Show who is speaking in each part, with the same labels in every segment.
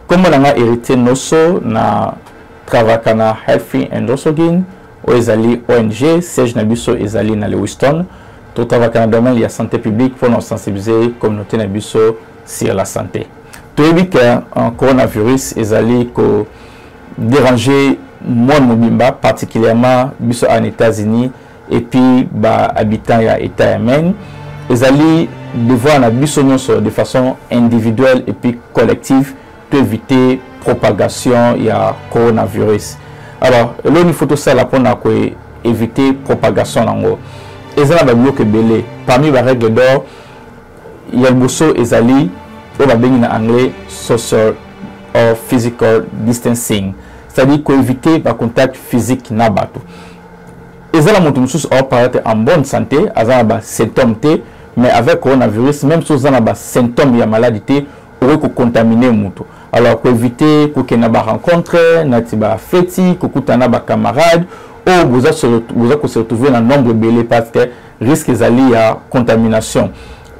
Speaker 1: Comme on a hérité noso na travakana Healthy and Osogin o ezali ONG siège na biso ezali na Lewiston to travakana domaine ya santé publique pour nous sensibiliser communauté na biso sur la santé. To ebi que coronavirus ezali ko déranger monde mobimba particulièrement biso en États-Unis et puis ba habitants ya état Yémen ezali devoir na biso nyonso de façon individuelle et puis collective pour éviter propagation il y a coronavirus. Alors là il faut tout ça là pour éviter propagation nango. Et ça va bloquer belé. Parmi les règles d'or il y a le bosso ezali on va bien en anglais social or physical distancing. C'est-à-dire qu'on éviter le contact physique na bato. Et ça la montre musus or paraître en bonne santé, azana ba symptômes té mais avec coronavirus même si on a ba symptômes ya maladie on peut contaminer muto. Alors pour éviter que na ba rencontre na tiba feti kokutana ba camarade ou vous allez se retrouver dans nombre belé parce que risque ezali ya contamination.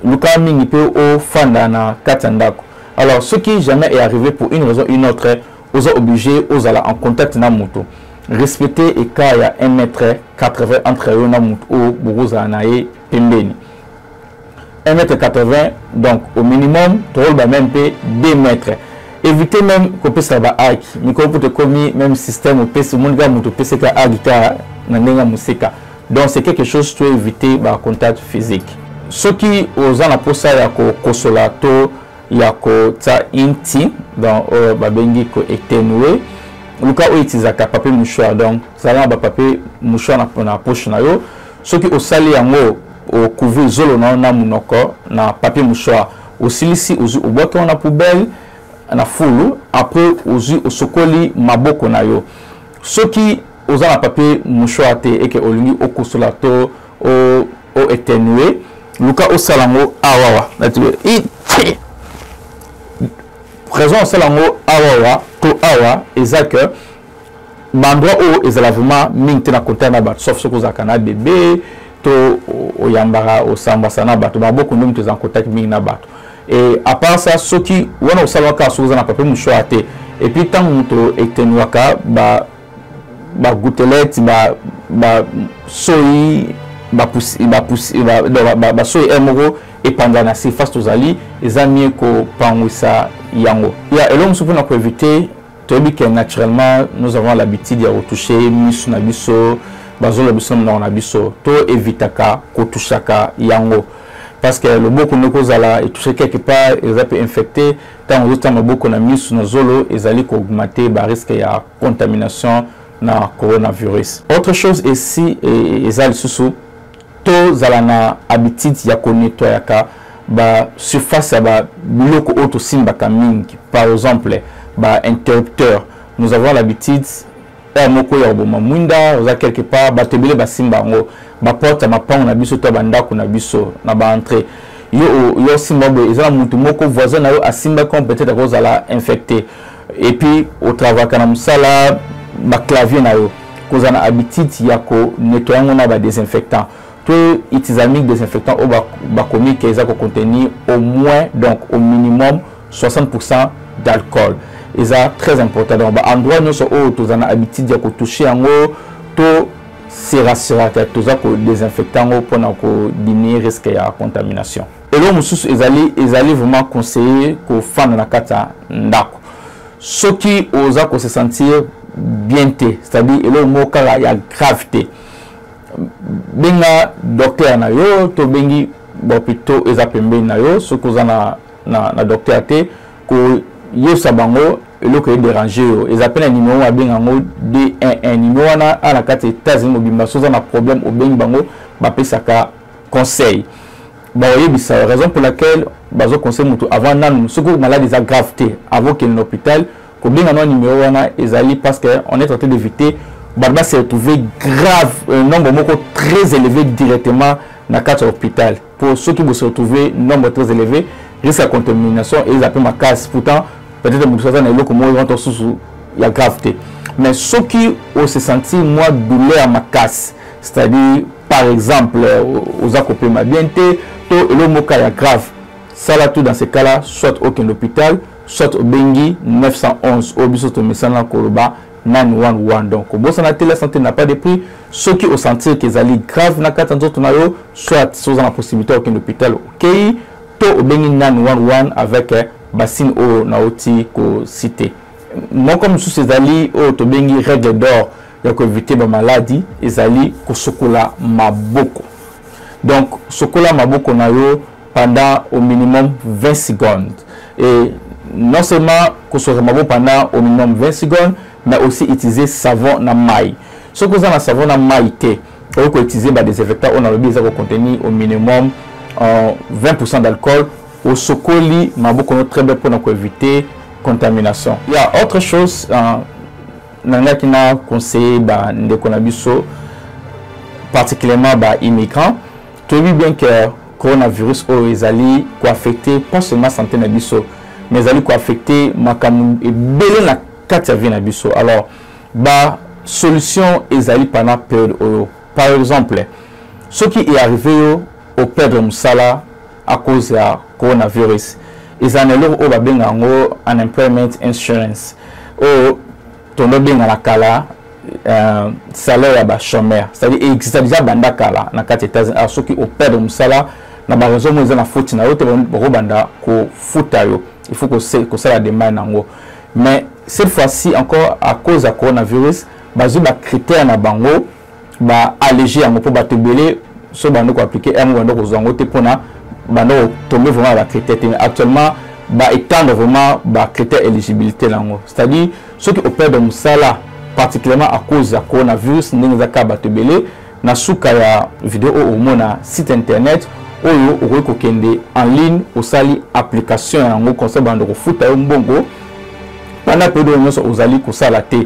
Speaker 1: Le cas mingi peut au fanda na katandako. Alors ce qui jamais est arrivé pour une raison ou une autre aux obligés aux aller en contact na muto. Respecter et cas ya 1m80 entre eux na muto ou buruza nae pembeni. 1m80 donc au minimum trop ba même peu 2 mètres. Éviter même qu'on puisse avoir ag micro pour te commis même système au pc monde ga muto pc ka ag ka na ndenga musika. Donc c'est quelque chose tu éviter ba contact physique. Ce qui aux en pour ça ya ko consolato ya ko ta inti dans babengi ko etenue le cas où utiliser papier mouchoir donc ça va papier mouchoir na poche na yo ce qui au sali yango au couvrir zolo na munoko na papier mouchoir aussi ici au boîte on a poubelle na fulu après au sokoli maboko na yo ce qui aux en papier mouchoir te et que au lingi au consolato au etenue le cas au salango awawa raison salango awawa to awa ezaka bandwa o ezala vraiment mingi na contact na bat sauf ce que za kana bébé to o yambara o samba sana bat ba beaucoup ndum te en contact mingi na bat et à part ça ce qui wana o salwa ka so za na papier mouchoir te et puis tant moto etenuaka ba gouttelette ba soyi ba soyi emoro et pendant la surface tous ali les amis ko pangwisa yango ya elom supona ko éviter tobi que naturellement nous avons l'habitude de retoucher misu na biso bazolo biso na biso to évitaka ko touchaka yango parce que le beaucoup ne kozala et toucher quelque part ils peut infecter tant aux temps beaucoup na misu na zolo ezali ko augmenter ba risque ya contamination na coronavirus. Autre chose ici ezali susu to zala na habitude ya ko nettoyaka ba surface ba biloko auto simba kamingi par exemple ba interrupteur nous avons l'habitude moko ya boma mwinda oza quelque part ba tebele ba simba ngo ba porte ma pango na biso to bandako na biso na ba entrée yo simba bo ezala mutu moko voisin na yo asimba comme peut-être cause la infecté et puis au travail kana musala ba clavier na yo cause na habitude ya ko nettoyer ngo na ba désinfectant to itisamique désinfectant au ba commis que ça contenir au moins donc au minimum 60% d'alcool. Et ça très important donc endroit nous sont tous en habitude de toucher en haut to c'est rassurant que tous ça désinfectant pour diminuer risque de contamination. Et là mususu ezali vraiment conseiller ko fan na kata ndako ce qui osa ko se sentir bien té c'est-à-dire le mot kala ya gravité benga docteur na yo to bengi bopito eza pembeni na yo ce ko na docteur té ko yo sabango le ko déranger yo ils appellent un numéro à benga ngo D11 numéro na kati États-Unis mobimba soza na problème au bengi bango ba pesaka conseil. Bon, c'est la raison pour laquelle bazo conseil mutu avant nan ce que malade des gravité avant qu'il l'hôpital ko bien un numéro wana ezali parce que on est en train d'éviter Barba s'est retrouvé grave un nombre très élevé directement dans quatre hôpital pour ceux qui vont se retrouver nombre très élevé risque à contamination et ils appellent ma casse pourtant peut-être que ça n'est comme moi rentre sous la gravité mais ceux qui ont se senti moi douleur à ma casse c'est-à-dire par exemple aux accoupés ma bienté le mot cas grave ça là tout dans ces cas-là soit aucun hôpital soit au Bengi 911 au biso to mesana koloba 911 donc au bout la santé n'a pas de prix ceux qui ont senti qu'ils allaient grave na kata nzoto na yo soit sous la possibilité aucun hôpital OK to au Bengi 911 avec bassine au naoti ko cité moi comme sous ces alliés au to Bengi règle d'or ya ko éviter ba maladie ils allaient ko sokola maboko donc sokola maboko na yo pendant au minimum 20 secondes et non seulement que ce soit pendant au minimum 20 secondes mais aussi utiliser savon na maille ce que vous avez savon na maille on peut utiliser des désinfectants on a le besoin de contenir au minimum 20% d'alcool au sokoli maboko très bien pour éviter contamination. Il y a autre chose nanga qui n'a conseillé de konabiso particulièrement immigrants tu vois bien que coronavirus aux ali ko affecter pas seulement santé na biso mais ali ko affecter makamu et belé na kati vie na biso alors solution ezali pendant période par exemple ce qui est arrivé au perdre musala à cause de coronavirus ils en ont au babenga ngo unemployment insurance au tondo benga la kala salaire ya chômeur c'est-à-dire existe déjà banda kala na kati États-Unis à ceux qui au perdre musala na ba raison mo na faute na yote banda ko futa yo il faut que ça la demande nango mais cette fois-ci encore à cause de coronavirus bazu ba critère na bango ba alléger yango pour ba tebele so bando ko appliquer un bando ko zango te pona bando tomber vraiment la critère actuellement ba étendre vraiment ba critère éligibilité nango c'est-à-dire ceux qui opèrent de musala particulièrement à cause de coronavirus ndenge ka ba tebele na suka ya vidéo au mona site internet oyo oko kende en ligne au sali application yango conseil bando ko futa yo mbongo pendant période nyonso ozali ko sala te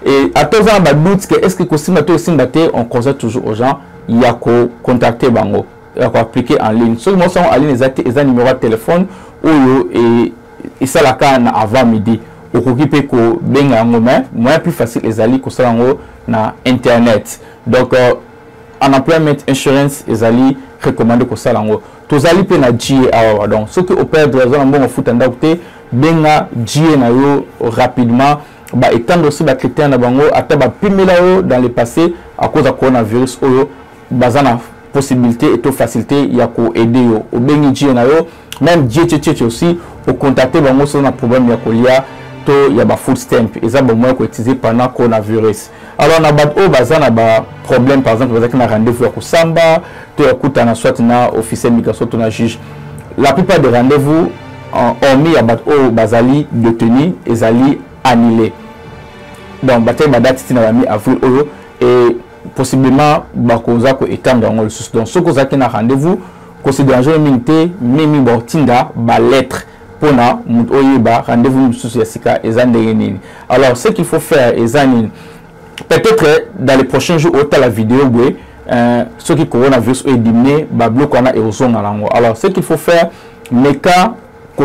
Speaker 1: et à tous en doute que est-ce que kosima to simba te on conseille toujours aux gens il y a ko contacter bango ya ko appliquer en ligne ceux qui sont en ligne les numéro de téléphone oyo et ça la kana avant midi okokipe ko benga yango mais moins plus facile les ali ko sala yango na internet donc en employment insurance ezali recommandé ko sala ngo tozali pe na GA donc ceux qui opèrent de raison mbongo futa ndakute benga GA na yo rapidement étendre aussi ba critère na bango ata ba pimela yo dans le passé à cause de coronavirus oyo bazana possibilité et to facilité ya ko aider yo o bengi GA na yo même GA aussi au contacter bango sur na problème ya kolia to ya ba food stamp et ça bon moi ko utiliser pendant coronavirus alors na bat o bazana ba problème par exemple avec un rendez-vous ya kusamba to ya kutana soit na officiel migration to na juge la plupart des rendez-vous ont mis à bat o bazali détenu ezali annulé donc baté ba date tina mi avril euro et possiblement ba koza ko étendre ngol sus donc ce koza ki na rendez-vous considération minté mimi bortinda ba lettre pona oyiba rendez-vous sus ya sika ezandengeni alors ce qu'il faut faire ezani peut-être dans les prochains jours au la vidéo ce qui coronavirus est diminué bloc on a érosion na lango alors ce qu'il faut faire mais quand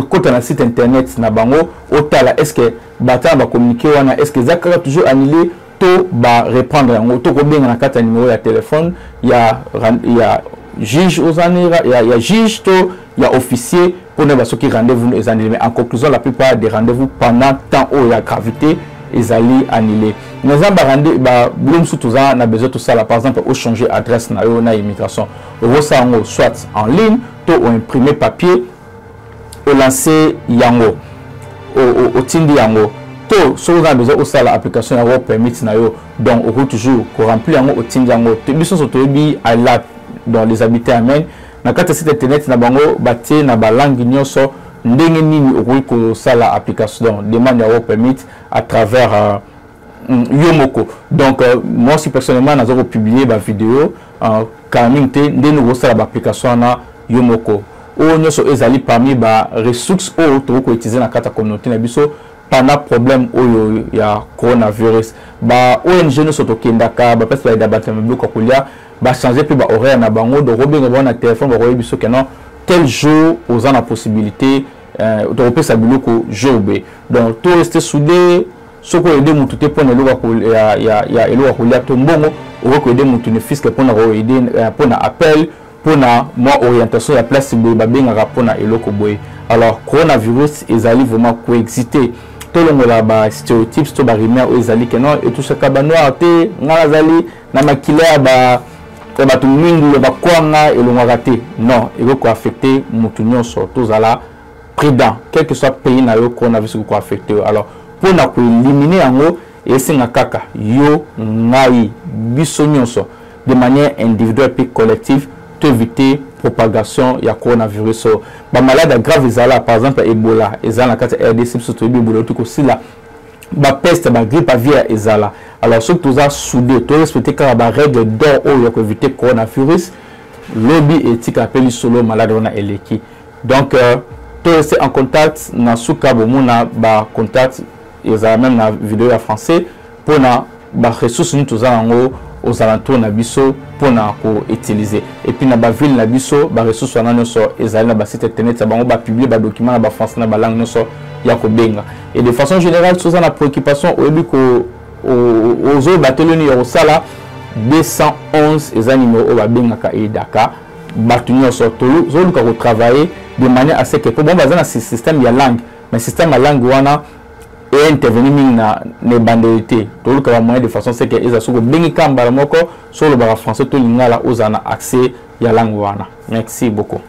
Speaker 1: côté na site internet na bango au la est-ce que bata ba communiquer wana est-ce que zakara toujours annulé to ba reprendre yango to ko benga na kata numéro ya téléphone il y a juge aux anira il y a juge to il y a officier pour ne pas ceux qui rendez-vous les annulés mais en conclusion la plupart des rendez-vous pendant temps où il y a gravité ils allaient annuler nous avons rendez bloom sous tout ça on a besoin de tout ça là par exemple au changer adresse na yo na immigration au ça soit en ligne to ou imprimer papier au lancer yango au tindi yango to so on a besoin au ça l'application yango permet na yo donc on peut toujours remplir yango au tindi yango te biso so to bi à la dans les habitants amen na kata site internet na bango batie na ba langue nyonso ndenge nini okoki ko sala application demande ya permit à travers Yomoko donc moi aussi personnellement nous avons publié ma vidéo kaming te ndeni kosala ba application na yo moko o nyoso ezali parmi ba ressources o to ko utiliser na kata communauté na biso pendant problème oyo ya coronavirus ba ONG no soto kendaka ba pesa ba battre me ko kulia ba changer pe ba horaire na bango de robenga bona téléphone ba ko biso kenan tel jour aux en la possibilité de repérer sa biloko jour B donc tout rester soudé ce qu'on aider mon tout est pour ne ya elo ko lia to mbongo o ko aider mon tout ne fisque pour na aider pour na appel pour na moi orientation ya place ba benga pour na elo ko boy alors coronavirus ezali vraiment coexiter tout le monde ba stéréotypes to ba rumeur ezali kenan et tout ce ka noir te ngala zali na makila ba bato mingi ba kwanga elonga raté non il va affecter mutu nyonso tozala prudent quel que soit pays na yo coronavirus ko affecter alors pour na ko éliminer yango esinga kaka yo ngai biso nyonso de manière individuelle et collective pour éviter propagation ya coronavirus ba malade grave ezala par exemple Ebola ezala kata RDC surtout Ebola tout ko sila ba peste ba grippe aviaire ezala alors ce que tous a soudé tout respecter car ba règle d'or pour éviter coronavirus lobby éthique appelle solo malade on a eleki donc tout rester en contact na souka bomona ba contact ezala même na vidéo en français pour na ba ressources nous tous ngo aux alentours na biso pour na ko utiliser et puis na ba ville na biso ba ressources na nyonso ezala na ba site internet bango ba publier ba document na ba français na ba langue nyonso ya ko benga et de façon générale tous en la préoccupation au début ko aux autres bateloni au sala 211 les animaux au benga ka et Dakar batu nyonso tolu zolu ka ko travailler de manière à ce que pour bon bazana système ya langue mais système ya langue wana et intervenir na ne bandité tout le cas moyen de façon c'est que ils a soko bengi kamba moko sur le bar français tout lingala ozana accès ya langue wana merci beaucoup.